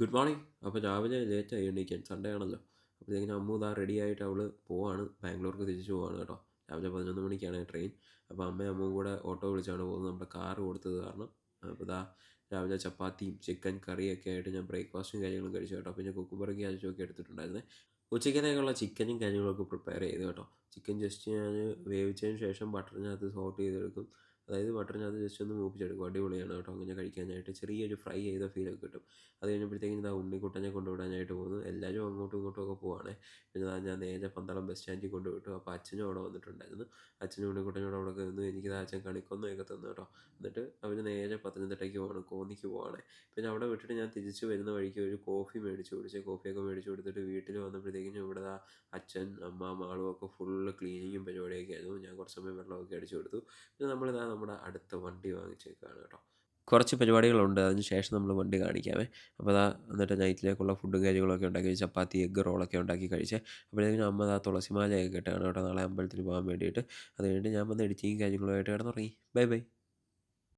Good morning. അപ്പോൾ രാവിലെ ലേറ്റായി എണീക്കാൻ. സൺഡേ ആണല്ലോ. അപ്പോഴത്തേക്കിനും അമ്മു ഇതാ റെഡിയായിട്ട് അവൾ പോവാണ്. ബാംഗ്ലൂർക്ക് തിരിച്ച് പോവാണ് കേട്ടോ. രാവിലെ 11 മണിക്കാണ് ട്രെയിൻ. അപ്പോൾ അമ്മയും അമ്മുവും കൂടെ ഓട്ടോ വിളിച്ചാണ് പോകുന്നത്. നമ്മുടെ കാറ് കൊടുത്തത് കാരണം. അപ്പോൾ ഇതാ രാവിലെ ചപ്പാത്തിയും ചിക്കൻ കറിയൊക്കെ ആയിട്ട് ഞാൻ ബ്രേക്ക്ഫാസ്റ്റും കാര്യങ്ങളും കഴിച്ചു കേട്ടോ. പിന്നെ കുക്കുംബറും ക്യാരറ്റും ഒക്കെ എടുത്തിട്ടുണ്ടായിരുന്നേ. ഉച്ചയ്ക്കത്തേക്കുള്ള ചിക്കനും കാര്യങ്ങളൊക്കെ പ്രിപ്പയർ ചെയ്തു കേട്ടോ. ചിക്കൻ ജസ്റ്റ് ഞാൻ വേവിച്ചതിന് ശേഷം ബട്ടറിനകത്ത് സോട്ട് ചെയ്തെടുക്കും. അതായത് ബട്ടറിനകത്ത് ജസ്റ്റ് ഒന്ന് മൂപ്പിച്ചെടുക്കും. അടിപൊളിയാണ് കേട്ടോ അങ്ങനെ കഴിക്കാനായിട്ട്. ചെറിയൊരു ഫ്രൈ ചെയ്ത ഫീലൊക്കെ കിട്ടും. അത് കഴിഞ്ഞപ്പോഴത്തേക്കും ഇതാ ഉണ്ണിക്കുട്ടനെ കൊണ്ടുവിടാനായിട്ട് പോകുന്നു. എല്ലാവരും അങ്ങോട്ടും ഇങ്ങോട്ടും ഒക്കെ പോവാണേ. പിന്നെ ദാ ഞാൻ നേരെ പന്തളം ബസ് സ്റ്റാൻഡിൽ കൊണ്ടുവിട്ടു. അപ്പോൾ അച്ഛനും അവിടെ വന്നിട്ടുണ്ടായിരുന്നു. അച്ഛനും ഉണ്ണിക്കുട്ടനോട് അവിടെ ഒക്കെ നിന്ന് എനിക്കിതാ അച്ഛൻ കണിക്കൊന്നയൊക്കെ തന്നു കേട്ടോ. എന്നിട്ട് അവർ നേരെ പത്തനംതിട്ടയ്ക്ക് പോവാണ്, കോന്നിക്ക് പോവാണ്. പിന്നെ അവിടെ വിട്ടിട്ട് ഞാൻ തിരിച്ച് വരുന്ന വഴിക്ക് ഒരു കോഫി മേടിച്ച് കുടിച്ച്, കോഫിയൊക്കെ മേടിച്ച് കൊടുത്തിട്ട് വീട്ടിൽ വന്നപ്പോഴത്തേക്കും ഇവിടെ ദാ അച്ഛൻ, അമ്മ, മാളും ഒക്കെ ഫുള്ള് ക്ലീനിങ്ങും പരിപാടിയൊക്കെ ആയിരുന്നു. ഞാൻ കുറച്ച് സമയം വെള്ളമൊക്കെ അടിച്ചു കൊടുത്തു. പിന്നെ നമ്മളിതാ നമ്മുടെ അടുത്ത വണ്ടി വാങ്ങിച്ചേക്കുകയാണ് കേട്ടോ. കുറച്ച് പരിപാടികളുണ്ട്. അതിന് ശേഷം നമ്മൾ വണ്ടി കാണിക്കാമേ. അപ്പോൾ ദാ എന്നിട്ട് നൈറ്റിലേക്കുള്ള ഫുഡും കാര്യങ്ങളൊക്കെ ഉണ്ടാക്കി ചപ്പാത്തി, എഗ്ഗ് റോളൊക്കെ ഉണ്ടാക്കി കഴിച്ചേ. അപ്പോഴത്തേക്കും അമ്മ ദാ തുളസിമാലയൊക്കെ കെട്ടുകയാണ് കേട്ടോ നാളെ അമ്പലത്തിൽ പോകാൻ വേണ്ടിയിട്ട്. അത് കഴിഞ്ഞിട്ട് ഞാൻ വന്ന് എഡിറ്റിങ്ങും കാര്യങ്ങളുമായിട്ട് കിടന്നുറങ്ങി. Bye bye.